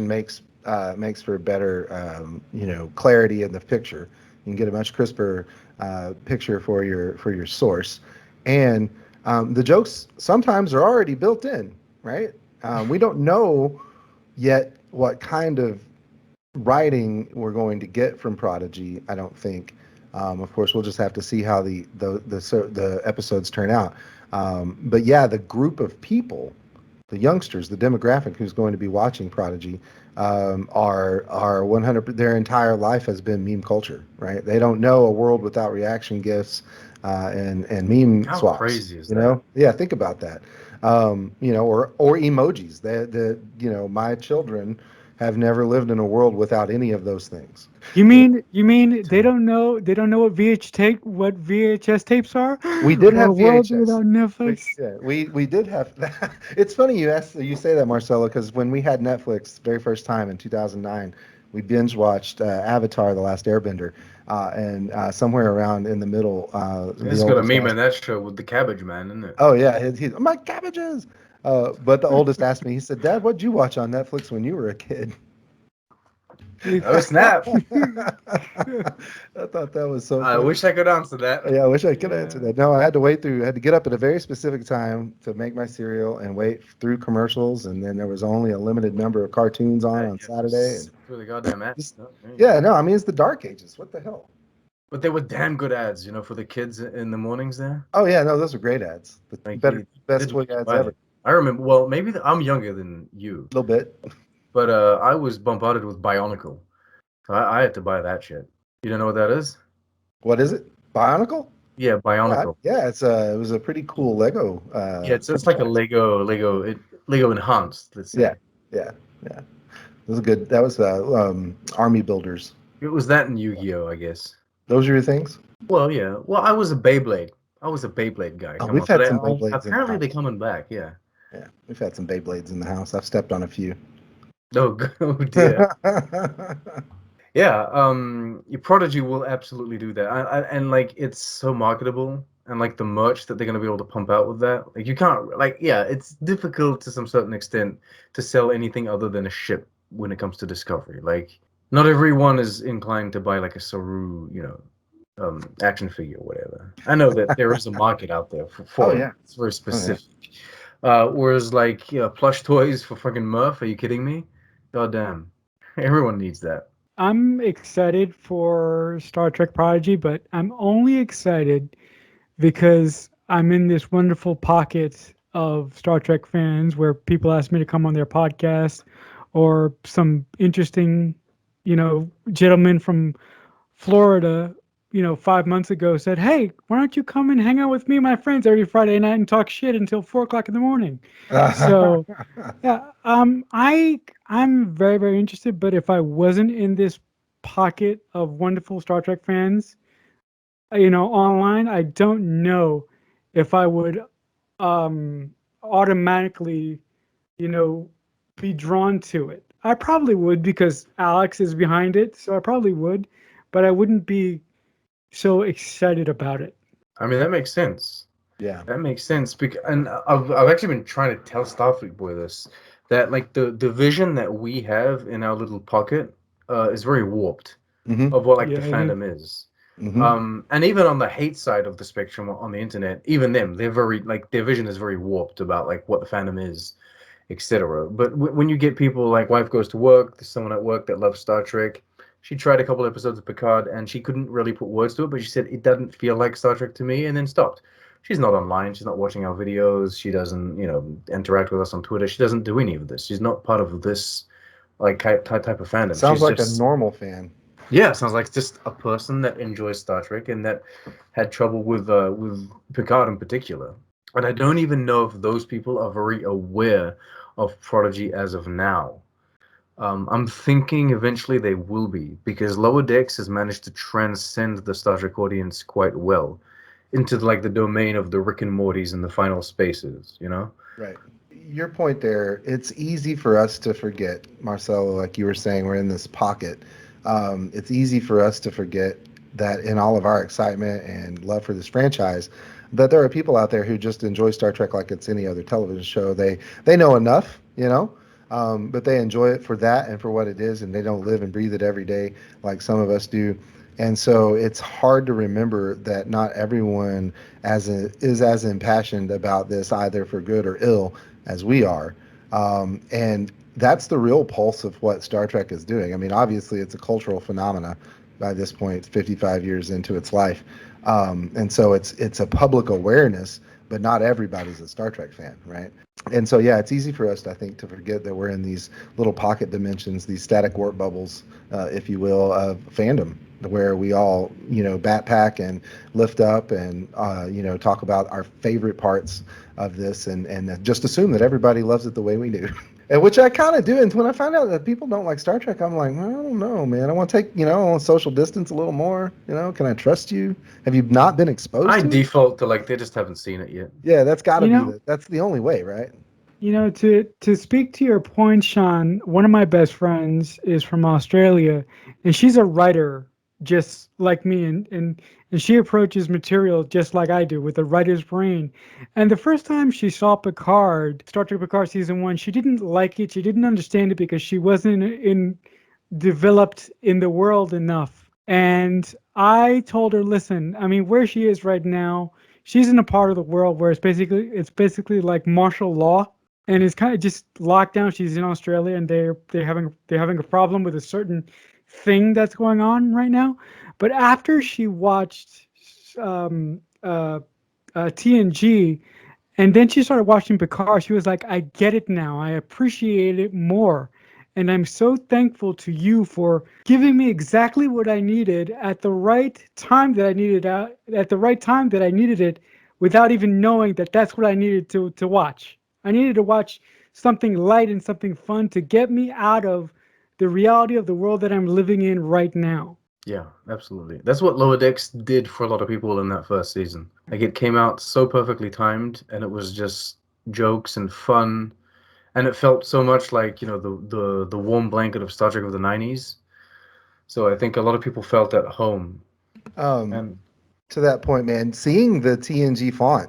makes for better clarity in the picture. You can get a much crisper picture for your source, and the jokes sometimes are already built in, right? We don't know yet what kind of writing we're going to get from Prodigy. I don't think. Of course, we'll just have to see how the episodes turn out. But yeah, the group of people, the youngsters, the demographic who's going to be watching Prodigy, are 100. Their entire life has been meme culture, right? They don't know a world without reaction gifs and meme How swaps. crazy is that? Yeah, think about that. Or emojis. My children have never lived in a world without any of those things. You mean they don't know what VHS tapes are? We did Or a have world VHS. without Netflix? We did have that. It's funny you say that, Marcelo, because when we had Netflix very first time in 2009, we binge watched Avatar: The Last Airbender, and somewhere around in the middle, the It's got a oldest meme in asked, that show with the Cabbage Man, isn't it? "Oh yeah, my cabbages." But the oldest asked me, he said, "Dad, what'd you watch on Netflix when you were a kid?" Oh snap! I thought that was so I funny. wish I could answer that. Yeah, I wish I could answer Yeah. that. No, I had to get up at a very specific time to make my cereal and wait through commercials, and then there was only a limited number of cartoons on Yeah, Saturday. And for the goddamn ads. just, Oh, man. yeah, no, I mean it's the dark ages. What the hell? But they were damn good ads, for the kids in the mornings there. Oh yeah, no, those are great ads. The Like better, they best did toy really ads ever. right. I remember. Well, maybe I'm younger than you, A little bit. but I was bombarded with Bionicle, so I had to buy that shit. You don't know what that is? What is it? Bionicle? Yeah, Yeah, Bionicle. it was a pretty cool Lego Yeah, it's like a franchise. Lego enhanced, let's Yeah, say. yeah, yeah. It was good. That was Army Builders. It was that in Yu-Gi-Oh, I guess. Those are your things? Well, yeah. Well, I was a Beyblade. I was a Beyblade guy. Oh, Come we've on. But had some Beyblades in the apparently they're house. coming back. Yeah. Yeah, we've had some Beyblades in the house. I've stepped on a few. Oh, oh dear. Yeah. Your Prodigy will absolutely do that, and like it's so marketable, and like the merch that they're gonna be able to pump out with that. Like you can't like yeah, it's difficult to some certain extent to sell anything other than a ship when it comes to Discovery. Like not everyone is inclined to buy like a Saru, action figure or whatever. I know that there is a market out there Oh for it. yeah. It's very Oh yeah. specific. Whereas like plush toys for fucking Murph, are you kidding me? God damn. Everyone needs that. I'm excited for Star Trek Prodigy, but I'm only excited because I'm in this wonderful pocket of Star Trek fans where people ask me to come on their podcast, or some interesting, gentleman from Florida, 5 months ago said, "Hey, why don't you come and hang out with me and my friends every Friday night and talk shit until 4 o'clock in the morning?" So yeah, I'm very, very interested. But if I wasn't in this pocket of wonderful Star Trek fans, online, I don't know if I would automatically, you know, be drawn to it. I probably would because Alex is behind it, so I probably would, but I wouldn't be so excited about it. I mean, that makes sense. Yeah. That makes sense. And I've actually been trying to tell Starfleet Boy this, that like the vision that we have in our little pocket is very warped Mm-hmm. of what like the Yeah, it is. fandom is. Mm-hmm. And even on the hate side of the spectrum on the internet, even them, they're very like their vision is very warped about like what the fandom is, etc. But when you get people like wife goes to work, there's someone at work that loves Star Trek. She tried a couple episodes of Picard and she couldn't really put words to it, but she said it doesn't feel like Star Trek to me, and then stopped. She's not online. She's not watching our videos. She doesn't, interact with us on Twitter. She doesn't do any of this. She's not part of this like type of fandom. Sounds She's like a just normal fan. yeah, sounds like just a person that enjoys Star Trek and that had trouble with Picard in particular. And I don't even know if those people are very aware of Prodigy as of now. I'm thinking eventually they will be, because Lower Decks has managed to transcend the Star Trek audience quite well into like the domain of the Rick and Mortys and the Final Spaces, you know? Right. Your point there, it's easy for us to forget, Marcelo, like you were saying, we're in this pocket. It's easy for us to forget that in all of our excitement and love for this franchise, that there are people out there who just enjoy Star Trek like it's any other television show. They know enough, but they enjoy it for that and for what it is, and they don't live and breathe it every day like some of us do. And so it's hard to remember that not everyone is as impassioned about this either for good or ill as we are. And that's the real pulse of what Star Trek is doing. I mean, obviously, it's a cultural phenomena by this point, 55 years into its life. And so it's a public awareness, but not everybody's a Star Trek fan, right? And so, yeah, it's easy for us, I think, to forget that we're in these little pocket dimensions, these static warp bubbles, if you will, of fandom, where we all, backpack and lift up and, talk about our favorite parts of this and just assume that everybody loves it the way we do. And which I kind of do. And when I find out that people don't like Star Trek, I'm like, well, I don't know, man. I want to take, I want social distance a little more. Can I trust you? Have you not been exposed I to it? default to like they just haven't seen it yet. Yeah, that's got to You be know, that's the only way, right? to speak to your point, Sean, one of my best friends is from Australia, and she's a writer just like me, and she approaches material just like I do with a writer's brain. And the first time she saw Picard, Star Trek Picard season 1, she didn't like it. She didn't understand it because she wasn't in developed in the world enough. And I told her, listen, I mean, where she is right now, she's in a part of the world where it's basically like martial law, and it's kind of just locked down. She's in Australia, and they're having a problem with a certain thing that's going on right now. But after she watched um, uh, TNG, and then she started watching Picard, she was like, I get it now. I appreciate it more. And I'm so thankful to you for giving me exactly what I needed at the right time that I needed at the right time that I needed it, without even knowing that that's what I needed to watch. I needed to watch something light and something fun to get me out of the reality of the world that I'm living in right now. Yeah, absolutely. That's what Lower Decks did for a lot of people in that first season. Like it came out so perfectly timed, and it was just jokes and fun, and it felt so much like, the warm blanket of Star Trek of the 90s. So I think a lot of people felt at home. Um, And to that point, man, seeing the TNG font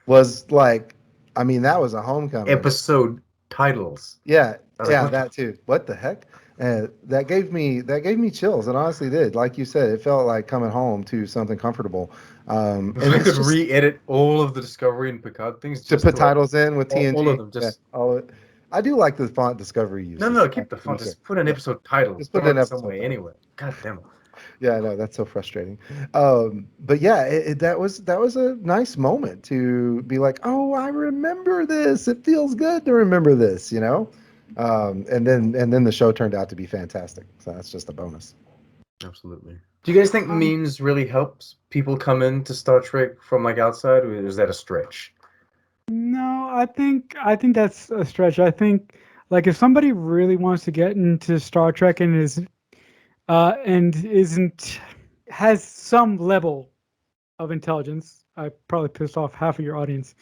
was like, I mean, that was a homecoming. episode titles. Yeah, I was like, yeah, what the that too. What the heck? That gave me chills, and honestly did. Like you said, it felt like coming home to something comfortable. if And I it's could just re-edit all of the Discovery and Picard things to just put to like titles in with all of TNG. them, Yeah, just all of it. I do like the font Discovery no, uses. no, keep the To be font. fair. Just put an Yeah, episode title. just put Throw in it some episode way title. anyway. God damn it. Yeah, I know that's so frustrating. But yeah, that was a nice moment to be like, oh, I remember this. It feels good to remember this. And then the show turned out to be fantastic. So that's just a bonus. Absolutely. Do you guys think Um, memes really helps people come into Star Trek from like outside, or is that a stretch? No, I think that's a stretch. I think like if somebody really wants to get into Star Trek and isn't has some level of intelligence, I probably pissed off half of your audience.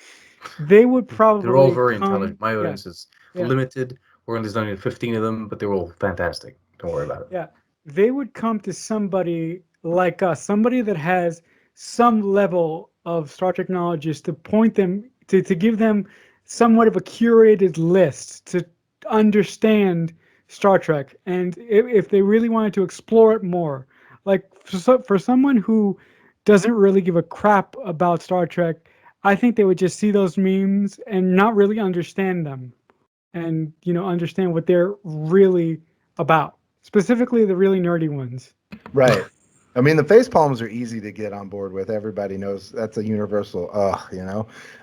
They would They're all probably very come, intelligent. My yeah, audience is yeah, limited. There's only 15 of them, but they're all fantastic. Don't worry about it. yeah. They would come to somebody like us, somebody that has some level of Star Trek knowledge, is to point them to give them somewhat of a curated list to understand Star Trek. And if they really wanted to explore it more, like for someone who doesn't really give a crap about Star Trek, I think they would just see those memes and not really understand them, and understand what they're really about, specifically the really nerdy ones. Right. I mean, the face palms are easy to get on board with. Everybody knows that's a universal,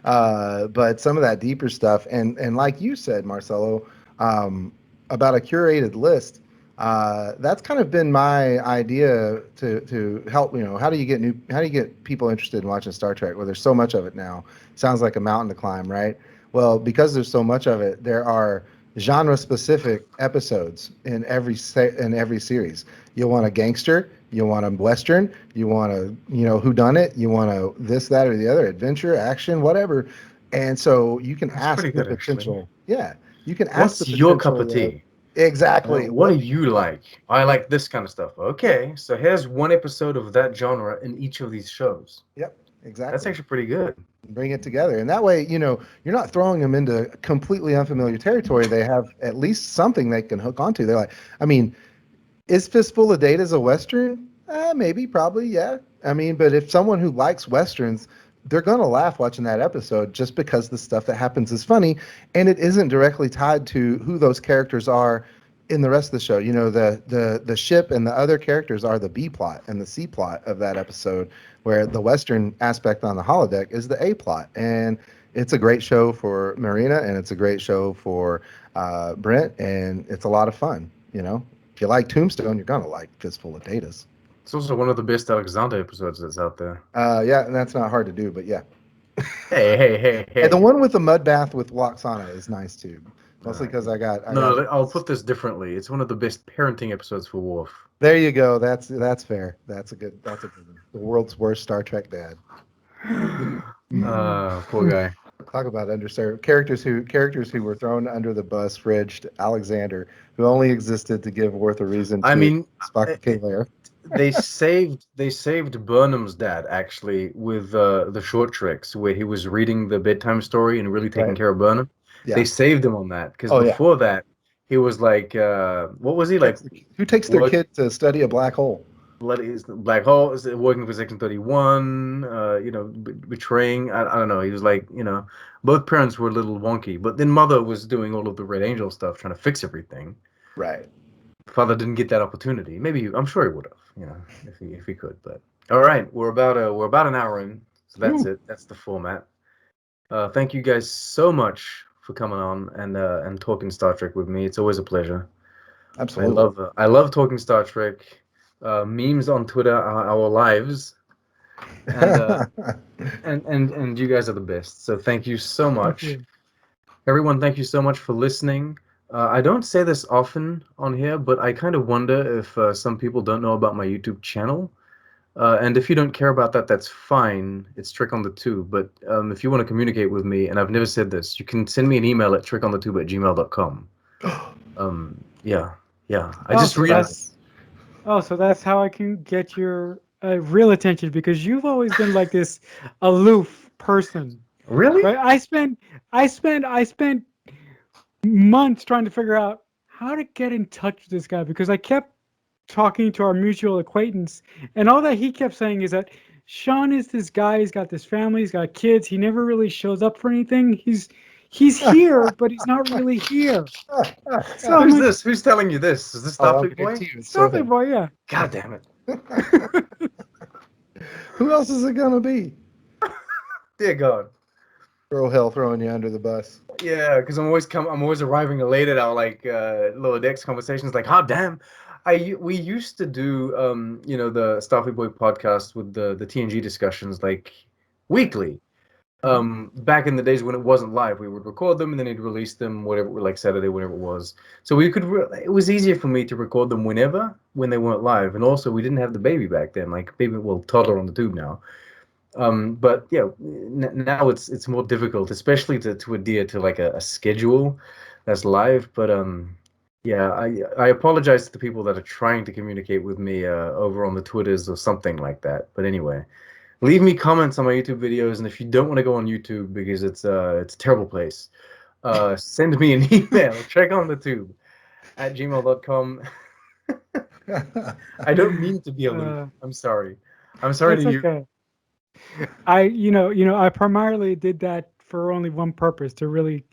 But some of that deeper stuff, and like you said, Marcelo, about a curated list. That's kind of been my idea to help. How do you get people interested in watching Star Trek? Well, there's so much of it now. Sounds like a mountain to climb, right? Well, because there's so much of it, there are genre-specific episodes in every series. You want a gangster, you want a western, you want a whodunit, you want a this, that, or the other, adventure, action, whatever. And so you can That's ask pretty the good, actually. potential. Yeah, you can ask the What's your cup of potential. tea? Exactly. What do you like? I like this kind of stuff. Okay, so here's one episode of that genre in each of these shows. Yep, That's exactly. actually pretty good. Bring it together. And that way, you're not throwing them into completely unfamiliar territory. They have at least something they can hook onto. They're like, I mean, is Fistful of Data's a Western? Maybe, probably, yeah. I mean, but if someone who likes Westerns, they're going to laugh watching that episode just because the stuff that happens is funny and it isn't directly tied to who those characters are in the rest of the show. The ship and the other characters are the B plot and the C plot of that episode, where the Western aspect on the holodeck is the A plot. And it's a great show for Marina, and it's a great show for Brent, and it's a lot of fun. If you like Tombstone, you're gonna like Fistful of Datas. It's also one of the best Alexander episodes that's out there. Yeah, and that's not hard to do, but yeah. Hey. And the one with the mud bath with Loxana is nice too. Mostly because I got I'll put this differently. It's one of the best parenting episodes for Worf. There you go. That's fair. That's a good one. The world's worst Star Trek dad. Poor guy. Talk about underserved characters who were thrown under the bus. Fridged Alexander, who only existed to give Worf a reason to Spock the K-Layer. They saved Burnham's dad actually with the short tricks where he was reading the bedtime story and really taking care of Burnham. Yeah. They saved him on that because before that he was like, what was he like? Who takes their kid to study a black hole? Black hole is working for Section 31. Betraying. I don't know. He was like, both parents were a little wonky, but then Mother was doing all of the Red Angel stuff, trying to fix everything. Right. Father didn't get that opportunity. Maybe I'm sure he would have, if he could. But all right, we're about an hour in, so that's it. That's the format. Thank you guys so much for coming on and talking Star Trek with me. It's always a pleasure. Absolutely. I love talking Star Trek. Memes on Twitter are our lives, and you guys are the best. So thank you so much, everyone. Thank you so much for listening. I don't say this often on here, but I kind of wonder if some people don't know about my YouTube channel. And if you don't care about that, that's fine. It's Trick on the Tube. But if you want to communicate with me, and I've never said this, you can send me an email at trickonthetube@gmail.com. Yeah. I just realized. So that's how I can get your real attention, because you've always been like this aloof person. Really? Right? I spent months trying to figure out how to get in touch with this guy, because I kept talking to our mutual acquaintance, and all that he kept saying is that Sean is this guy, he's got this family, he's got kids, he never really shows up for anything. He's here, but he's not really here. So who's this? Who's telling you this? Is this Starfleet Boy? Starfleet Boy, yeah. God damn it. Who else is it gonna be? Dear God. Throw hell throwing you under the bus. Yeah, because I'm always arriving late at our lower decks conversations. Like, oh damn, we used to do the Starfleet Boy podcast with the TNG discussions like weekly. Back in the days when it wasn't live, we would record them and then he'd release them whatever, like Saturday, whatever it was. So we could. It was easier for me to record them when they weren't live, and also we didn't have the baby back then. Like toddler on the tube now. But yeah, now it's more difficult, especially to adhere to like a schedule that's live. But yeah, I apologize to the people that are trying to communicate with me over on the Twitters or something like that. But anyway. Leave me comments on my YouTube videos, and if you don't want to go on YouTube because it's a terrible place, send me an email, trickonthetube@gmail.com. I don't mean to be aloof. I'm sorry. I'm sorry to you. Okay. I primarily did that for only one purpose, to really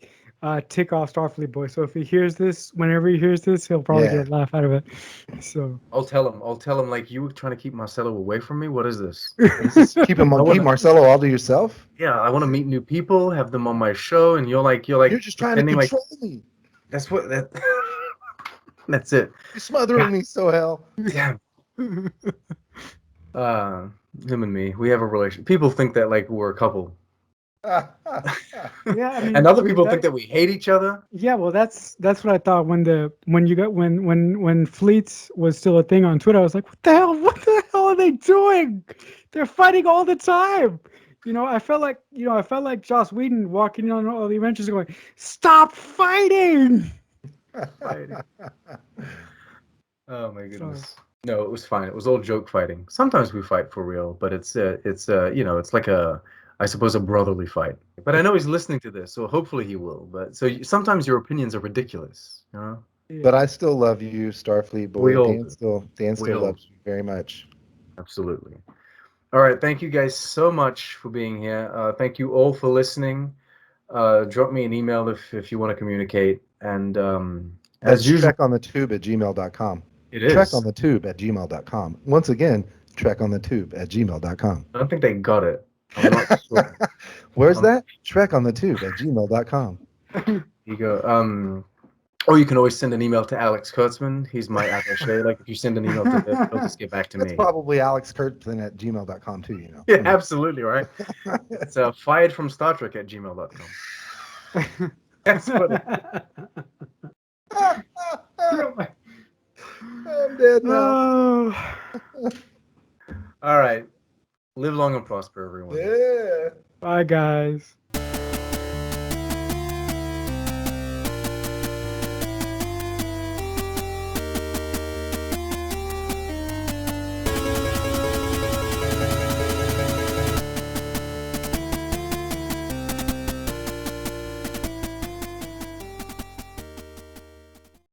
tick off Starfleet Boy. So if he hears this, whenever he hears this, he'll probably get a laugh out of it. So I'll tell him like, you were trying to keep Marcelo away from me. What is this? Keep Marcelo all to yourself? Yeah, I want to meet new people, have them on my show, and you're just trying to control me. That's what that. That's it. You're smothering me, so hell. Damn. Him and me, we have a relation. People think that like we're a couple, Yeah, I mean, and other people think that we hate each other. Yeah, well, that's what I thought when Fleets was still a thing on Twitter. I was like, what the hell are they doing? They're fighting all the time. I felt like Joss Whedon walking on all the adventures going, stop fighting. Fighting. Oh my goodness. No, it was fine. It was all joke fighting. Sometimes we fight for real, but it's like I suppose a brotherly fight. But I know he's listening to this, so hopefully he will. But sometimes your opinions are ridiculous, you know? But I still love you, Starfleet boy. We all Dan do. still loves you very much. Absolutely. All right, thank you guys so much for being here. Thank you all for listening. Drop me an email if you want to communicate. And That's as usual, trekonthetube@gmail.com. it is. Trekonthetube@gmail.com. Once again, trekonthetube@gmail.com. I don't think they got it. I'm not sure. Where's that? Trekonthetube@gmail.com. You go. Or you can always send an email to Alex Kurtzman. He's my attaché. Like if you send an email to him, he'll just get back to That's me. probably alexkurtzman@gmail.com too, you know. Yeah, absolutely, right? It's fired from Star Trek @gmail.com. That's funny. I'm dead now. All right. Live long and prosper, everyone. Yeah. Bye, guys.